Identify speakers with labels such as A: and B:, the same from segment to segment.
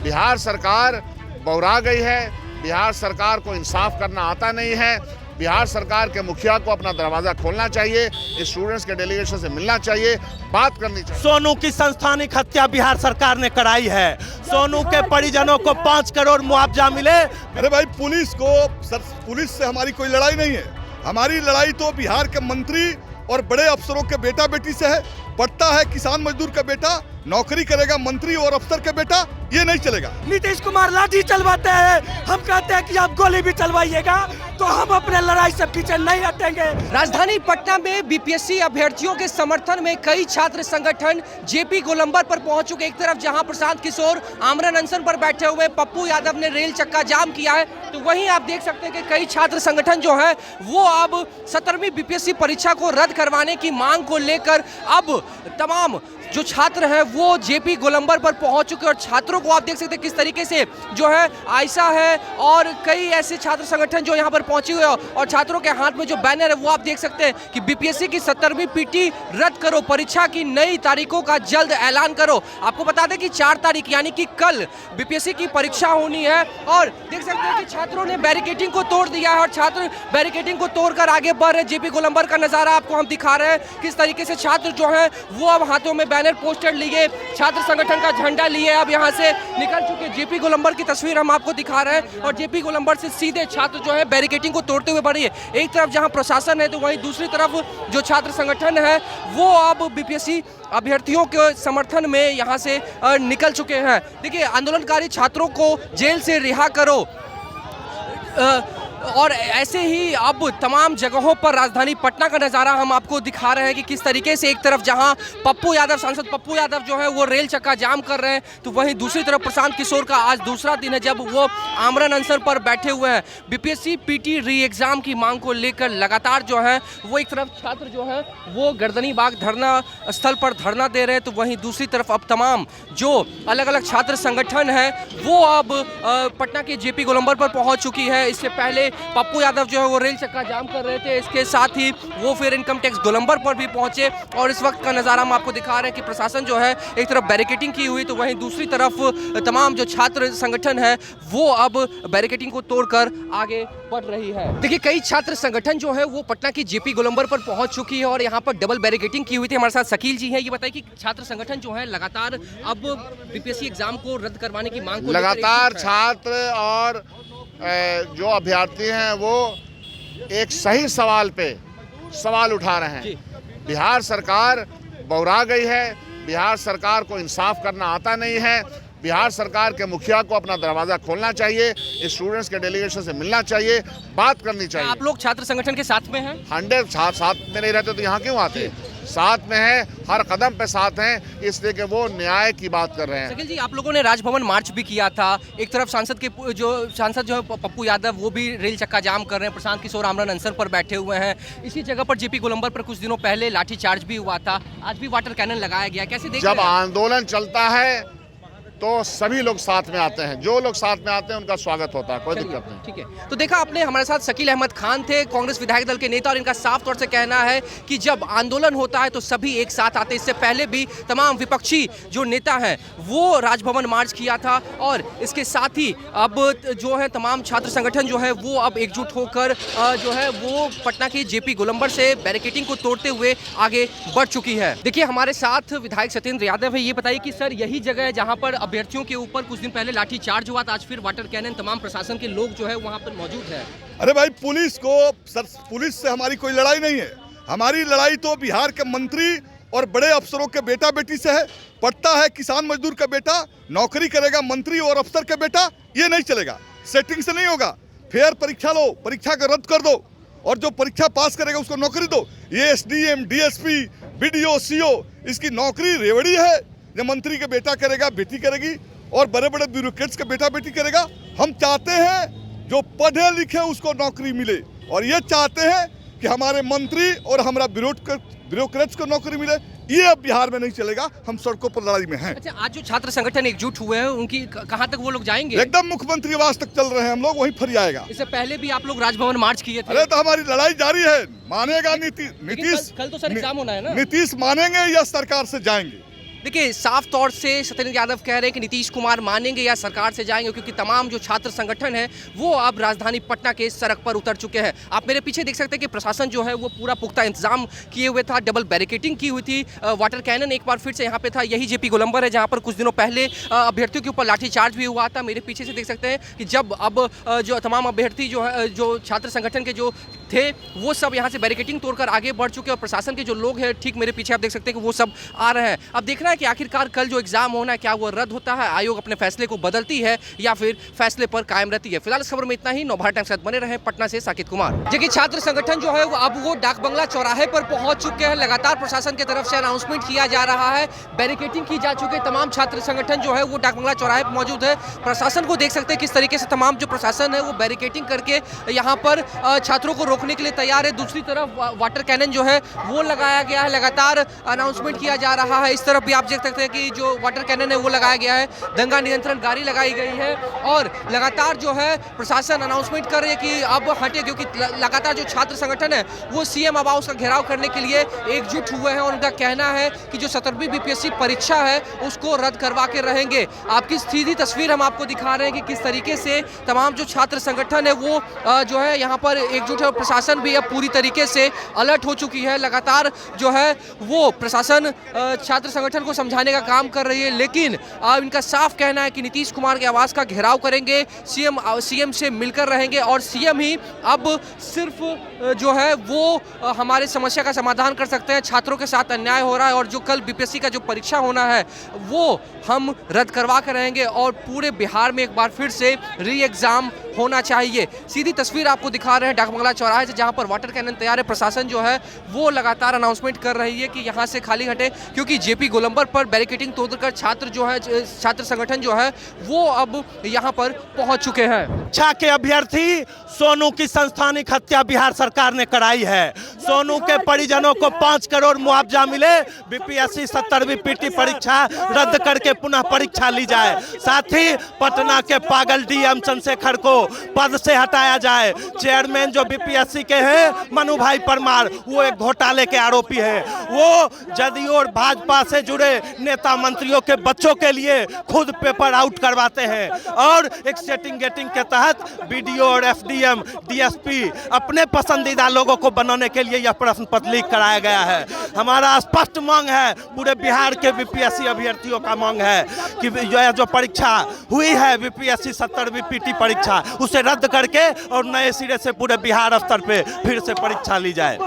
A: बिहार सरकार बौरा गई है। बिहार सरकार को इंसाफ करना आता नहीं है। बिहार सरकार के मुखिया को अपना दरवाजा खोलना चाहिए, स्टूडेंट्स के डेलीगेशन से मिलना चाहिए, बात करनी चाहिए।
B: सोनू की संस्थानिक हत्या बिहार सरकार ने कराई है। सोनू के परिजनों को 5 करोड़ मुआवजा मिले।
C: अरे भाई, पुलिस से हमारी कोई लड़ाई नहीं है। हमारी लड़ाई तो बिहार के मंत्री और बड़े अफसरों के बेटा बेटी से है। पढ़ता है किसान मजदूर का बेटा, नौकरी करेगा मंत्री और अफसर का बेटा, ये नहीं चलेगा।
B: नीतीश कुमार लाठी चलवाते हैं, हम कहते हैं कि आप गोली भी चलवाइएगा, तो हम अपने लड़ाई से पीछे नहीं हटेंगे।
D: राजधानी पटना में बीपीएससी अभ्यर्थियों के समर्थन में कई छात्र संगठन जेपी गोलंबर पर पहुंच चुके। एक तरफ जहां प्रशांत किशोर आमरण अनशन पर बैठे हुए, पप्पू यादव ने रेल चक्का जाम किया है, तो वहीं आप देख सकते हैं कि कई छात्र संगठन जो है वो अब 17वीं बीपीएससी परीक्षा को रद्द करवाने की मांग को लेकर अब तमाम जो छात्र हैं वो जेपी गोलंबर पर पहुंच चुके। और छात्रों को आप देख सकते हैं किस तरीके से जो है आयशा है और कई ऐसे छात्र संगठन जो यहां पर पहुंचे हुए हैं, और छात्रों के हाथ में जो बैनर है वो आप देख सकते हैं कि बीपीएससी की 17वीं पीटी रद्द करो, परीक्षा की नई तारीखों का जल्द ऐलान करो। आपको बता दें कि 4 तारीख यानी कि कल बीपीएससी की परीक्षा होनी है, और देख सकते हैं कि छात्रों ने बैरिकेडिंग को तोड़ दिया है और छात्र बैरिकेडिंग को तोड़कर आगे बढ़ रहे। जेपी गोलंबर का नजारा आपको हम दिखा रहे हैं किस तरीके से छात्र जो है वो अब हाथों में बैनर पोस्टर लिए, छात्र संगठन का झंडा लिए अब यहां से निकल चुके। जेपी गोलंबर की तस्वीर हम आपको दिखा रहे हैं, और जेपी गोलंबर से सीधे छात्र जो है बैरिकेडिंग को तोड़ते हुए बढ़ रही है। एक तरफ जहां प्रशासन है तो वहीं दूसरी तरफ जो छात्र संगठन है वो अब बीपीएससी अभ्यर्थियों के समर्थन में यहां से निकल चुके हैं। देखिए, आंदोलनकारी छात्रों को जेल से रिहा करो, और ऐसे ही अब तमाम जगहों पर राजधानी पटना का नज़ारा हम आपको दिखा रहे हैं कि किस तरीके से एक तरफ जहां पप्पू यादव, सांसद पप्पू यादव जो है वो रेल चक्का जाम कर रहे हैं, तो वहीं दूसरी तरफ प्रशांत किशोर का आज दूसरा दिन है जब वो आमरण अनशन पर बैठे हुए हैं। बीपीएससी पीटी री एग्ज़ाम की मांग को लेकर लगातार जो है वो एक तरफ छात्र जो है वो गर्दनी बाग धरना स्थल पर धरना दे रहे हैं, तो वहीं दूसरी तरफ अब तमाम जो अलग अलग छात्र संगठन है वो अब पटना के जेपी गोलंबर पर पहुँच चुकी है। इससे पहले पप्पू यादव जो है वो रेल चक्का जाम कर रहे थे, इसके साथ ही वो फिर इनकम टैक्स गोलंबर पर भी पहुंचे, और इस वक्त का नज़ारा हम आपको दिखा रहे हैं कि प्रशासन जो है एक तरफ बैरिकेडिंग की हुई, तो वहीं दूसरी तरफ तमाम जो छात्र संगठन है वो अब बैरिकेडिंग को तोड़कर आगे बढ़ रही है। देखिए, कई छात्र संगठन जो है वो पटना की जेपी गोलंबर पर पहुंच चुकी है और यहाँ पर डबल बैरिकेडिंग की हुई थी। हमारे साथ शकील जी हैं, ये बताइए कि छात्र संगठन जो है लगातार अब बीपीएससी एग्जाम को रद्द करवाने की मांग को
A: लगातार छात्र और जो अभ्यर्थी हैं वो एक सही सवाल पे सवाल उठा रहे हैं। बिहार सरकार बौरा गई है। बिहार सरकार को इंसाफ करना आता नहीं है। बिहार सरकार के मुखिया को अपना दरवाजा खोलना चाहिए, स्टूडेंट्स के डेलीगेशन से मिलना चाहिए, बात करनी चाहिए।
D: आप लोग छात्र संगठन के साथ में हैं?
A: 100 साथ में नहीं रहते तो यहाँ क्यों आते? साथ में है, हर कदम पे साथ हैं, इसलिए कि वो न्याय की बात कर रहे हैं।
D: शकील जी, आप लोगों ने राजभवन मार्च भी किया था। एक तरफ सांसद जो है पप्पू यादव वो भी रेल चक्का जाम कर रहे हैं, प्रशांत किशोर आमरण अनशन पर बैठे हुए हैं। इसी जगह पर जेपी गोलंबर पर कुछ दिनों पहले लाठीचार्ज भी हुआ था, आज भी वाटर कैनन लगाया गया। कैसे देख रहे हैं?
A: जब आंदोलन चलता है तो सभी लोग साथ में आते हैं, जो लोग साथ में आते हैं उनका स्वागत होता है, कोई दिक्कत नहीं।
D: ठीक है, तो देखा आपने, हमारे साथ शकील अहमद खान थे, कांग्रेस विधायक दल के नेता, और इनका साफ तौर से कहना है कि जब आंदोलन होता है तो सभी एक साथ आते हैं। इससे पहले भी तमाम विपक्षी जो नेता हैं वो राजभवन मार्च किया था, और इसके साथ ही अब जो है तमाम छात्र संगठन जो है वो अब एकजुट होकर जो है वो पटना की जेपी गोलंबर से बैरिकेडिंग को तोड़ते हुए आगे बढ़ चुकी है। देखिए, हमारे साथ विधायक सत्येंद्र यादव है। ये बताइए कि सर, यही जगह है जहाँ पर अभ्यर्थियों के ऊपर कुछ दिन पहले लाठी चार्ज हुआ था, आज फिर वाटर कैनन, तमाम प्रशासन के लोग जो है वहां पर मौजूद है।
C: अरे भाई, पुलिस से हमारी कोई लड़ाई नहीं है। हमारी लड़ाई तो बिहार के मंत्री और बड़े अफसरों के बेटा बेटी से है। पढ़ता है किसान मजदूर का बेटा, नौकरी करेगा मंत्री और अफसर का बेटा, ये नहीं चलेगा। सेटिंग से नहीं होगा। फेयर परीक्षा लो, परीक्षा को रद्द कर दो, और जो परीक्षा पास करेगा उसको नौकरी दो। ये एसडीएम, डीएसपी, बीडीओ, सीओ, इसकी नौकरी रेवड़ी है। जो मंत्री का बेटा करेगा, बेटी करेगी, और बड़े बड़े ब्यूरोक्रेट्स का बेटा बेटी करेगा। हम चाहते हैं जो पढ़े लिखे उसको नौकरी मिले, और ये चाहते हैं कि हमारे मंत्री और हमारा ब्यूरोक्रेट्स को नौकरी मिले। ये अब बिहार में नहीं चलेगा। हम सड़कों पर लड़ाई में हैं।
D: अच्छा, आज जो छात्र संगठन एकजुट हुए हैं उनकी कहां तक वो लोग जाएंगे?
C: एकदम मुख्यमंत्री आवास तक चल रहे हैं हम लोग, वहीं फरी आएगा।
D: इससे पहले भी आप लोग राजभवन मार्च किए थे।
C: अरे तो हमारी लड़ाई जारी है। मानेगा नीतीश?
D: कल तो सर एग्जाम होना है ना?
C: नीतीश मानेंगे या सरकार से जाएंगे?
D: देखिए, साफ तौर से सत्येंद्र यादव कह रहे हैं कि नीतीश कुमार मानेंगे या सरकार से जाएंगे, क्योंकि तमाम जो छात्र संगठन है वो अब राजधानी पटना के सड़क पर उतर चुके हैं। आप मेरे पीछे देख सकते हैं कि प्रशासन जो है वो पूरा पुख्ता इंतजाम किए हुए था, डबल बैरिकेडिंग की हुई थी, वाटर कैनन एक बार फिर से यहाँ पे था। यही जेपी गोलंबर है जहाँ पर कुछ दिनों पहले अभ्यर्थियों के ऊपर लाठीचार्ज भी हुआ था। मेरे पीछे से देख सकते हैं कि जब अब जो तमाम अभ्यर्थी जो है, जो छात्र संगठन के जो थे, वो सब यहाँ से बैरिकेडिंग तोड़कर आगे बढ़ चुके हैं और प्रशासन के जो लोग हैं ठीक मेरे पीछे आप देख सकते हैं कि वो सब आ रहे हैं। अब देखना है कि आखिरकार कल जो एग्जाम होना है क्या वो रद्द होता है, आयोग अपने फैसले को बदलती है या फिर फैसले पर कायम रहती है। फिलहाल इस खबर में इतना ही। नवभारत टाइम्स के साथ बने रहे। पटना से साकिब कुमार। देखिए, छात्र संगठन जो है वो डाक बंगला चौराहे पर पहुंच चुके हैं। लगातार प्रशासन की तरफ से अनाउंसमेंट किया जा रहा है, बैरिकेडिंग की जा चुकी है। तमाम छात्र संगठन जो है वो डाक बंगला चौराहे पर मौजूद है। प्रशासन को देख सकते हैं किस तरीके से तमाम जो प्रशासन है वो बैरिकेडिंग करके यहाँ पर छात्रों को रोकने के लिए तैयार है। दूसरी तरफ वाटर कैनन जो है वो लगाया गया है, लगातार अनाउंसमेंट किया जा रहा है। इस तरफ भी आप देख सकते हैं कि जो वाटर कैनन है वो लगाया गया है, दंगा नियंत्रण गाड़ी लगाई गई है और लगातार जो है प्रशासन अनाउंसमेंट कर रही है कि अब हटे, क्योंकि लगातार जो छात्र संगठन है वो सीएम अब हाउस का घेराव करने के लिए एकजुट हुए हैं। उनका कहना है कि जो 17वीं बीपीएससी परीक्षा है उसको रद्द करवा के रहेंगे। आपकी सीधी तस्वीर हम आपको दिखा रहे हैं कि किस तरीके से तमाम जो छात्र संगठन है वो जो है यहाँ पर एकजुट है और प्रशासन भी अब पूरी तरीके से अलर्ट हो चुकी है। लगातार जो है वो प्रशासन छात्र संगठन को समझाने का काम कर रही है, लेकिन अब इनका साफ कहना है कि नीतीश कुमार के आवास का घेराव करेंगे, सीएम से मिलकर रहेंगे और सीएम ही अब सिर्फ जो है वो हमारे समस्या का समाधान कर सकते हैं। छात्रों के साथ अन्याय हो रहा है और जो कल बीपीएससी का जो परीक्षा होना है वो हम रद्द करवा कर रहेंगे और पूरे बिहार में एक बार फिर से री एग्जाम होना चाहिए। सीधी तस्वीर आपको दिखा रहे हैं डाक बंगला चौराहे से, जहां पर वाटर कैनन तैयार है। प्रशासन जो है वो लगातार अनाउंसमेंट कर रही है कि यहां से खाली हटे, क्योंकि जेपी गोलंबर पर बैरिकेडिंग तोड़कर छात्र संगठन जो है वो अब यहां पर पहुंच चुके हैं।
E: शिक्षा के अभ्यर्थी सोनू की संस्थानिक हत्या बिहार सरकार ने कराई है। सोनू के परिजनों को 5 करोड़ मुआवजा मिले, बीपीएससी 70वीं पीटी परीक्षा रद्द करके पुनः परीक्षा ली जाए। साथ ही पटना के पागल डीएम चंद्रशेखर को पद से हटाया जाए। चेयरमैन जो बीपीएससी के हैं मनु भाई परमार, वो एक घोटाले के आरोपी हैं। वो जदयू और भाजपा से जुड़े नेता मंत्रियों के बच्चों के लिए खुद पेपर आउट करवाते हैं और एक सेटिंग गेटिंग के तहत बीडीओ और एफडीएम डीएसपी अपने पसंदीदा लोगों को बनाने के लिए यह प्रश्न पत्र लीक कराया गया है। हमारा स्पष्ट मांग है, पूरे बिहार के बीपीएससी अभ्यर्थियों का मांग है कि जो परीक्षा हुई है बीपीएससी 70वीं पीटी परीक्षा उसे रद्द करके और नए सिरे से पूरे बिहार स्तर पे फिर से परीक्षा ली जाए।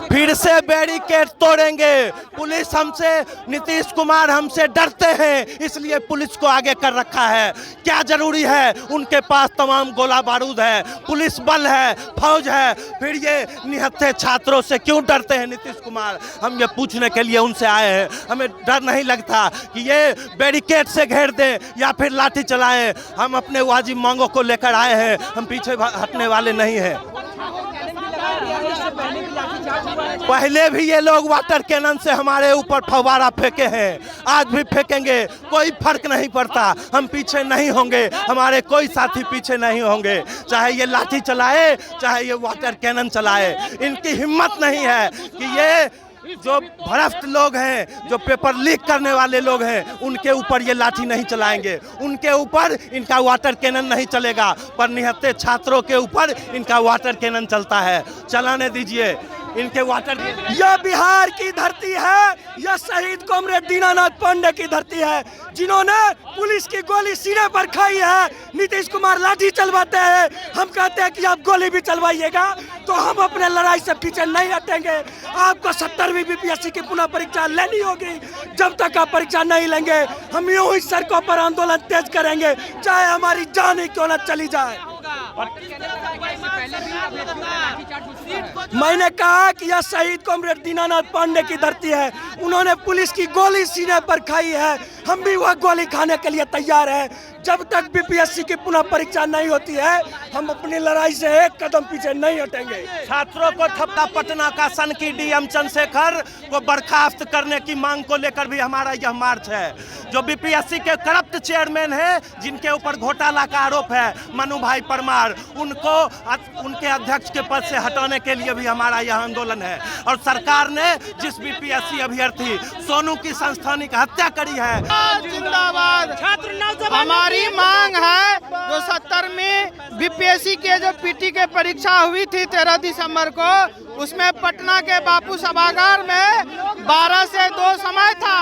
E: फिर से बैरिकेड तोड़ेंगे। पुलिस हमसे, नीतीश कुमार हमसे डरते हैं, इसलिए पुलिस को आगे कर रखा है। क्या जरूरी है? उनके पास तमाम गोला बारूद है, पुलिस बल है, फौज है, फिर ये निहत्थे छात्रों से क्यों डरते हैं नीतीश कुमार? हम ये पूछने के लिए उनसे आए हैं। हमें डर नहीं लगता कि ये बैरिकेड से घेर दें या फिर लाठी चलाएं। हम अपने वाजिब मांगों को लेकर आए हैं, हम पीछे हटने वाले नहीं हैं। पहले भी ये लोग वाटर कैनन से हमारे ऊपर फव्वारा फेंके हैं, आज भी फेंकेंगे, कोई फर्क नहीं पड़ता। हम पीछे नहीं होंगे, हमारे कोई साथी पीछे नहीं होंगे, चाहे ये लाठी चलाए चाहे ये वाटर कैनन चलाए। इनकी हिम्मत नहीं है कि ये जो भ्रष्ट लोग हैं, जो पेपर लीक करने वाले लोग हैं, उनके ऊपर ये लाठी नहीं चलाएंगे, उनके ऊपर इनका वाटर कैनन नहीं चलेगा, पर निहत्थे छात्रों के ऊपर इनका वाटर कैनन चलता है। चलाने दीजिए इनके वाटर।
B: यह बिहार की धरती है, यह शहीद कॉमरेड दीनानाथ पांडे की धरती है, जिन्होंने पुलिस की गोली सीने पर खाई है। नीतीश कुमार लाठी चलवाते हैं, हम कहते हैं कि आप गोली भी चलवाइएगा तो हम अपने लड़ाई से पीछे नहीं हटेंगे। आपको 70वीं बीपीएससी की पुनः परीक्षा लेनी होगी। जब तक आप परीक्षा नहीं लेंगे हम यूं ही सड़कों पर आंदोलन तेज करेंगे, चाहे हमारी जान ही क्यों न चली जाए। मैंने कहा कि यह शहीद कॉमरेड दीनानाथ पांडे की धरती है, उन्होंने पुलिस की गोली सीने पर खाई है। हम भी वह गोली खाने के लिए तैयार हैं। जब तक बीपीएससी की पुनः परीक्षा नहीं होती है, हम अपनी लड़ाई से एक कदम पीछे नहीं हटेंगे।
E: छात्रों को ठप्पा पटना का सनकी डीएम चंद्रशेखर को बर्खास्त करने की मांग को लेकर भी हमारा यह मार्च है। जो बीपीएससी के करप्ट चेयरमैन हैं, जिनके ऊपर घोटाला का आरोप है, मनु भाई परमार, उनको उनके अध्यक्ष के पद से हटाने के लिए भी हमारा यह आंदोलन है। और सरकार ने जिस बीपीएससी अभ्यर्थी सोनू की संस्थानिक हत्या करी है,
F: जिंदाबाद। हमारी मांग है जो 70वीं बीपीएससी के जो पीटी के परीक्षा हुई थी 13 दिसंबर को, उसमें पटना के बापू सभागार में 12 से 2 समय था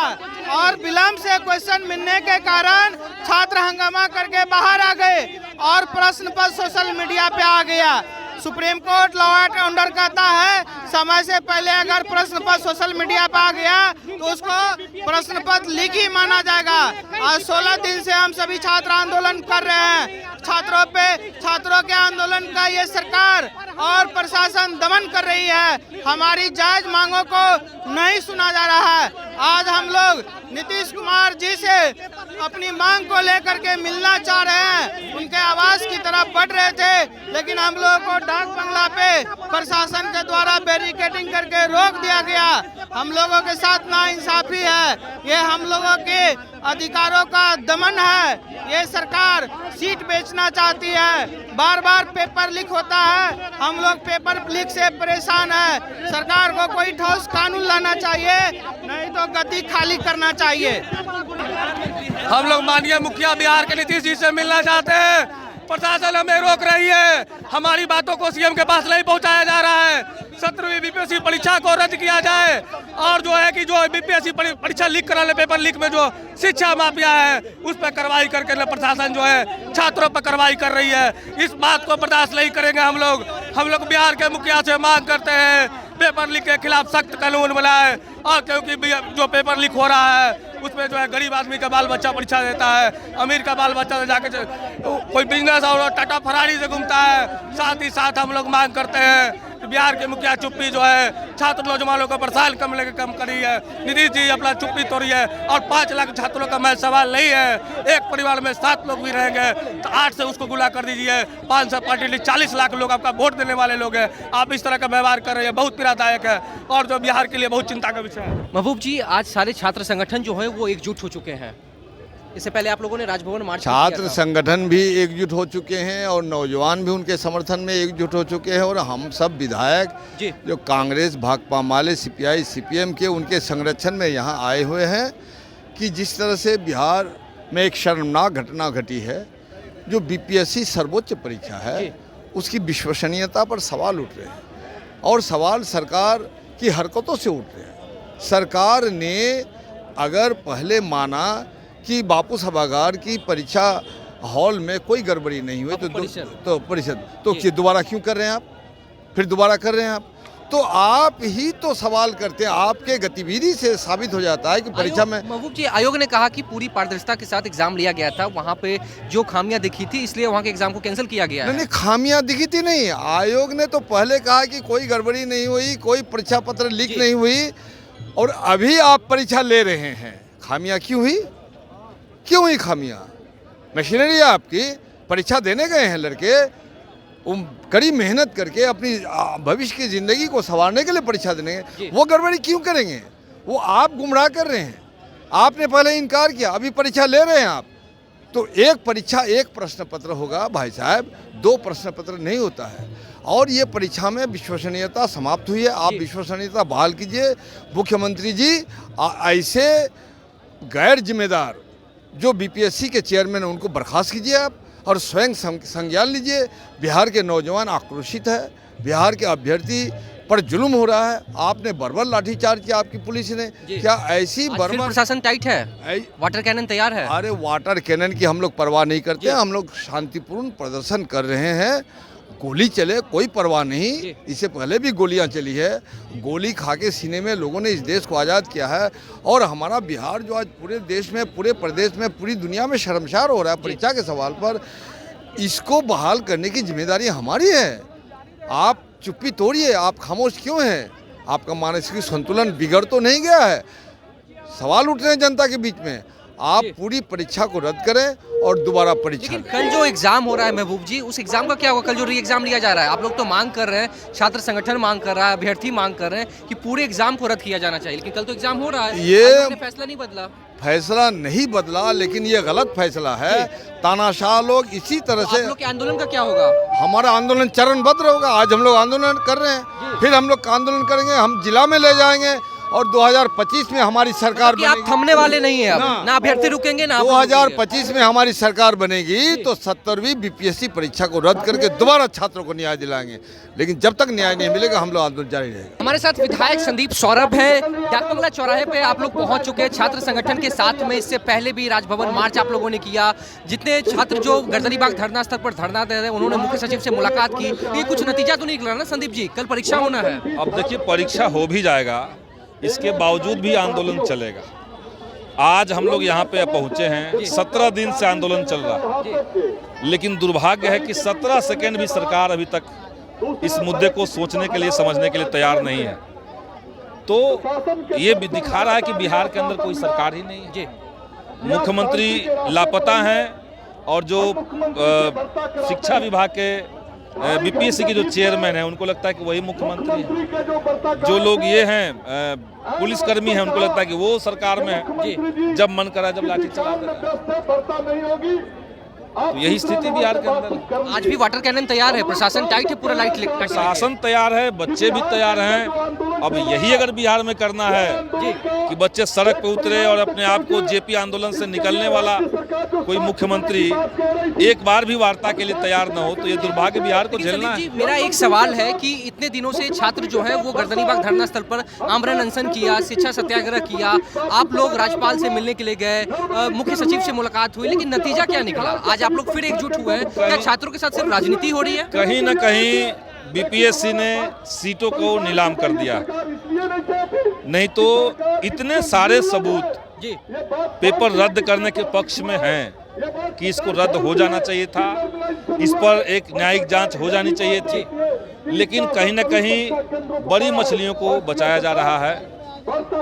F: और विलंब से क्वेश्चन मिलने के कारण छात्र हंगामा करके बाहर आ गए और प्रश्न पत्र सोशल मीडिया पे आ गया। Supreme court law and order कहता है समय से पहले अगर प्रश्न पत्र सोशल मीडिया पे आ गया तो उसको प्रश्न पत्र लीक ही माना जाएगा। आज 16 दिन से हम सभी छात्र आंदोलन कर रहे हैं। छात्रों के आंदोलन का ये सरकार और प्रशासन दमन कर रही है। हमारी जायज मांगों को नहीं सुना जा रहा है। आज हम लोग नीतीश कुमार जी से अपनी मांग को लेकर के मिलना चाह रहे हैं। उनके आवास की तरफ बढ़ रहे थे, लेकिन हम लोगों को डाक बंगला पे प्रशासन के द्वारा बैरिकेडिंग करके रोक दिया गया। हम लोगों के साथ नाइंसाफी है, ये हम लोगों के अधिकारों का दमन है। ये सरकार सीट बेचना चाहती है। बार बार पेपर लीक होता है, हम लोग पेपर लीक से परेशान है। सरकार को कोई ठोस कानून लाना चाहिए, नहीं तो गद्दी खाली करना चाहिए।
D: हम लोग माननीय मुखिया बिहार के नीतीश जी से मिलना चाहते हैं। प्रशासन हमें रोक रही है, हमारी बातों को सीएम के पास नहीं पहुंचाया जा रहा है। 17वीं बीपीएससी परीक्षा को रद्द किया जाए और जो है कि जो बीपीएससी परीक्षा लीक कराने, पेपर लीक में जो शिक्षा माफिया है उस पर कार्रवाई करके प्रशासन जो है छात्रों पर कार्रवाई कर रही है। इस बात को बर्दाश्त नहीं करेंगे हम लोग बिहार के मुखिया से मांग करते हैं पेपर लीक के खिलाफ सख्त कानून बनाए। और क्योंकि जो पेपर लीक हो रहा है उसमें जो है गरीब आदमी का बाल बच्चा परीक्षा देता है, अमीर का बाल बच्चा जाके कोई बिजनेस और टाटा फरारी से घूमता है। साथ ही साथ हम लोग मांग करते हैं बिहार के मुखिया चुप्पी जो है छात्र नौजवानों को बरसाल कम करी है। नीतीश जी अपना चुप्पी तोड़ी है और 5 लाख छात्रों का मैं सवाल नहीं है। एक परिवार में 7 लोग भी रहेंगे तो 8 से उसको गुला कर दीजिए। 500 पार्टी लिस्ट 40 लाख लोग आपका वोट देने वाले लोग हैं। आप इस तरह का व्यवहार कर रहे हैं, बहुत पीड़ादायक है और जो बिहार के लिए बहुत चिंता का विषय है। महबूब जी, आज सारे छात्र संगठन जो है वो एकजुट हो चुके हैं। इससे पहले आप लोगों ने राजभवन मार्च किया था।
G: छात्र संगठन भी एकजुट हो चुके हैं और नौजवान भी उनके समर्थन में एकजुट हो चुके हैं और हम सब विधायक जो कांग्रेस, भाकपा माले, सीपीआई, सीपीएम के उनके संरक्षण में यहाँ आए हुए हैं कि जिस तरह से बिहार में एक शर्मनाक घटना घटी है, जो बीपीएससी सर्वोच्च परीक्षा है उसकी विश्वसनीयता पर सवाल उठ रहे हैं और सवाल सरकार की हरकतों से उठ रहे हैं। सरकार ने अगर पहले माना कि बापू सभागार की परीक्षा हॉल में कोई गड़बड़ी नहीं हुई तो परिषद तो दोबारा क्यों कर रहे हैं आप? फिर दोबारा कर रहे हैं आप, तो आप ही तो सवाल करते हैं। आपके गतिविधि से साबित हो जाता है कि परीक्षा में
D: महबूब जी, आयोग ने कहा कि पूरी पारदर्शिता के साथ एग्जाम लिया गया था, वहाँ पे जो खामियां दिखी थी इसलिए वहाँ के एग्जाम को कैंसिल किया गया है।
G: नहीं, खामियां दिखी थी नहीं। आयोग ने तो पहले कहा कि कोई गड़बड़ी नहीं हुई, कोई परीक्षा पत्र लीक नहीं हुई और अभी आप परीक्षा ले रहे हैं। खामियां क्यों हुई? क्यों हुई खामियां? मशीनरी आपकी परीक्षा देने गए हैं लड़के, कड़ी मेहनत करके अपनी भविष्य की ज़िंदगी को संवारने के लिए परीक्षा देने, वो गड़बड़ी क्यों करेंगे? वो आप गुमराह कर रहे हैं। आपने पहले इनकार किया, अभी परीक्षा ले रहे हैं आप। तो एक परीक्षा एक प्रश्न पत्र होगा भाई साहब, 2 प्रश्न पत्र नहीं होता है। और ये परीक्षा में विश्वसनीयता समाप्त हुई है। आप विश्वसनीयता बहाल कीजिए। मुख्यमंत्री जी ऐसे गैर जिम्मेदार जो बीपीएससी के चेयरमैन उनको बर्खास्त कीजिए आप और स्वयं संज्ञान लीजिए। बिहार के नौजवान आक्रोशित है, बिहार के अभ्यर्थी पर जुल्म हो रहा है। आपने बर्बर लाठीचार्ज किया आपकी पुलिस ने, क्या ऐसी बर्बर?
D: प्रशासन टाइट है, वाटर कैनन तैयार है।
G: अरे वाटर कैनन की हम लोग परवाह नहीं करते, हम लोग शांतिपूर्ण प्रदर्शन कर रहे हैं। गोली चले कोई परवाह नहीं, इससे पहले भी गोलियां चली है। गोली खा के सीने में लोगों ने इस देश को आज़ाद किया है और हमारा बिहार जो आज पूरे देश में, पूरे प्रदेश में, पूरी दुनिया में शर्मसार हो रहा है परीक्षा के सवाल पर, इसको बहाल करने की जिम्मेदारी हमारी है। आप चुप्पी तोड़िए, आप खामोश क्यों हैं? आपका मानसिक संतुलन बिगड़ तो नहीं गया है? सवाल उठ रहे हैं जनता के बीच में। आप पूरी परीक्षा को रद्द करें और दोबारा परीक्षा
D: लेकिन
G: लें।
D: कल जो एग्जाम हो रहा है महबूब जी, उस एग्जाम का क्या होगा? कल जो री एग्जाम लिया जा रहा है, आप लोग तो मांग कर रहे हैं, छात्र संगठन मांग कर रहा है, अभ्यर्थी मांग कर रहे हैं कि पूरे एग्जाम को रद्द किया जाना चाहिए, लेकिन कल तो एग्जाम हो रहा है,
G: ये
D: आयोग ने फैसला नहीं बदला।
G: फैसला नहीं बदला, लेकिन ये गलत फैसला है। तानाशाह लोग इसी तरह
D: तो
G: से।
D: आप लोग के आंदोलन का क्या होगा?
G: हमारा आंदोलन चरणबद्ध होगा। आज हम लोग आंदोलन कर रहे हैं, फिर हम लोग आंदोलन करेंगे, हम जिला में ले जाएंगे और 2025 में हमारी सरकार
D: कि आप
G: बनेगी।
D: थमने वाले नहीं है, अब ना अभ्यर्थी रुकेंगे ना आप लोग रुकेंगे।
G: 2025 में हमारी सरकार बनेगी तो 70वीं बीपीएससी परीक्षा को रद्द करके दोबारा छात्रों को न्याय दिलाएंगे, लेकिन जब तक न्याय नहीं मिलेगा हम लोग आंदोलन जारी रहेगा।
D: हमारे साथ विधायक संदीप सौरभ है। डाकबंगला चौराहे पे आप लोग पहुंच चुके हैं छात्र संगठन के साथ में। इससे पहले भी राजभवन मार्च आप लोगों ने किया। जितने छात्र जो गर्दनीबाग धरना स्थल पर धरना दे रहे हैं, उन्होंने मुख्य सचिव से मुलाकात की। ये कुछ नतीजा तो नहीं निकला ना संदीप जी? कल परीक्षा होना है।
H: अब देखिए, परीक्षा हो भी जाएगा, इसके बावजूद भी आंदोलन चलेगा। आज हम लोग यहाँ पे पहुँचे हैं, 17 दिन से आंदोलन चल रहा है, लेकिन दुर्भाग्य है कि 17 सेकंड भी सरकार अभी तक इस मुद्दे को सोचने के लिए, समझने के लिए तैयार नहीं है। तो ये भी दिखा रहा है कि बिहार के अंदर कोई सरकार ही नहीं है। मुख्यमंत्री लापता हैं और जो शिक्षा विभाग के बीपीएससी के जो चेयरमैन हैं, उनको लगता है कि वही मुख्यमंत्री हैं। जो लोग ये हैं पुलिसकर्मी हैं, उनको लगता है कि वो सरकार में है, जब मन करा जब लाठी चला दे रहा है। तो यही स्थिति बिहार के अंदर है।
D: आज भी वाटर कैनन तैयार है, प्रशासन टाइट है, पूरा लाइट
H: प्रशासन तैयार है, बच्चे भी तैयार हैं। अब यही अगर बिहार में करना है कि बच्चे सड़क पे उतरे और अपने आप को जेपी आंदोलन से निकलने वाला कोई मुख्यमंत्री एक बार भी वार्ता के लिए तैयार न हो, तो ये दुर्भाग्य बिहार को झेलना है।
D: मेरा एक सवाल है कि इतने दिनों से छात्र जो है वो गर्दनीबाग धरना स्थल पर आमरण अनशन किया, शिक्षा सत्याग्रह किया, आप लोग राज्यपाल से मिलने के लिए गए, मुख्य सचिव से मुलाकात हुई, लेकिन नतीजा क्या निकला? आज आप लोग फिर एकजुट हुए हैं। क्या छात्रों के साथ सिर्फ राजनीति हो रही है?
H: कहीं न कहीं बीपीएससी ने सीटों को नीलाम कर दिया, नहीं तो इतने सारे सबूत पेपर रद्द करने के पक्ष में हैं कि इसको रद्द हो जाना चाहिए था, इस पर एक न्यायिक जांच हो जानी चाहिए थी, लेकिन कहीं न कहीं बड़ी मछलियों को बचाया जा रहा है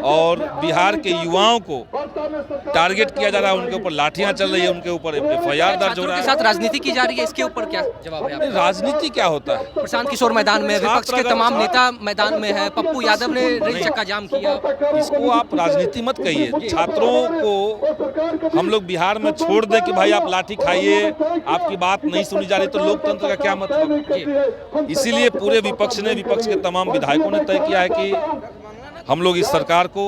H: और बिहार के युवाओं को टारगेट किया जा रहा है, उनके ऊपर लाठियां चल रही है, उनके ऊपर एफआईआर दर्ज हो रहा है।
D: के साथ राजनीति की जा रही है, इसके ऊपर क्या जवाब है आपका?
H: राजनीति क्या होता है?
D: प्रशांत किशोर मैदान में, विपक्ष के तमाम नेता मैदान में है, पप्पू यादव ने रेल चक्का जाम किया।
H: इसको आप राजनीति मत कहिए। छात्रों को हम लोग बिहार में छोड़ दें कि भाई आप लाठी खाइए, आपकी बात नहीं सुनी जा रही, तो लोकतंत्र का क्या मतलब? इसीलिए पूरे विपक्ष ने, विपक्ष के तमाम विधायकों ने तय किया है कि हम लोग इस सरकार को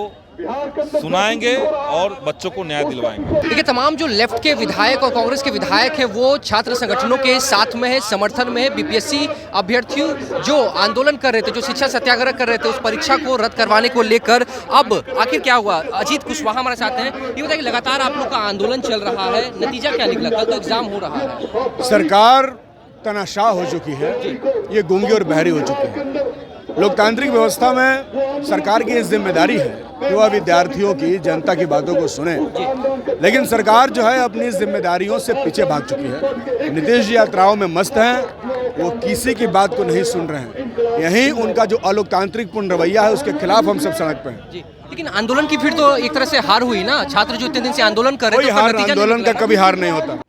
H: सुनाएंगे और बच्चों को न्याय दिलवाएंगे।
D: देखिए, तमाम जो लेफ्ट के विधायक और कांग्रेस के विधायक हैं वो छात्र संगठनों के साथ में है, समर्थन में है। बीपीएससी अभ्यर्थियों जो आंदोलन कर रहे थे, जो शिक्षा सत्याग्रह कर रहे थे, उस परीक्षा को रद्द करवाने को लेकर अब आखिर क्या हुआ? अजीत कुशवाहा हमारे साथ हैं। ये बताइए, लगातार आप लोग का आंदोलन चल रहा है, नतीजा क्या निकला? कल तो एग्जाम हो रहा है।
I: सरकार तनाशाह हो चुकी है, ये गूंगी और बहरी हो चुकी है। लोकतांत्रिक व्यवस्था में सरकार की जिम्मेदारी है कि वह विद्यार्थियों की, जनता की बातों को सुने, लेकिन सरकार जो है अपनी जिम्मेदारियों से पीछे भाग चुकी है। नीतीश जी यात्राओं में मस्त हैं, वो किसी की बात को नहीं सुन रहे हैं। यही उनका जो अलोकतांत्रिक पूर्ण रवैया है, उसके खिलाफ हम सब सड़क पे हैं।
D: लेकिन आंदोलन की फिर तो एक तरह से हार हुई ना? छात्र जो इतने दिन से आंदोलन कर रहे थे,
I: कोई हार आंदोलन का कभी हार नहीं होता।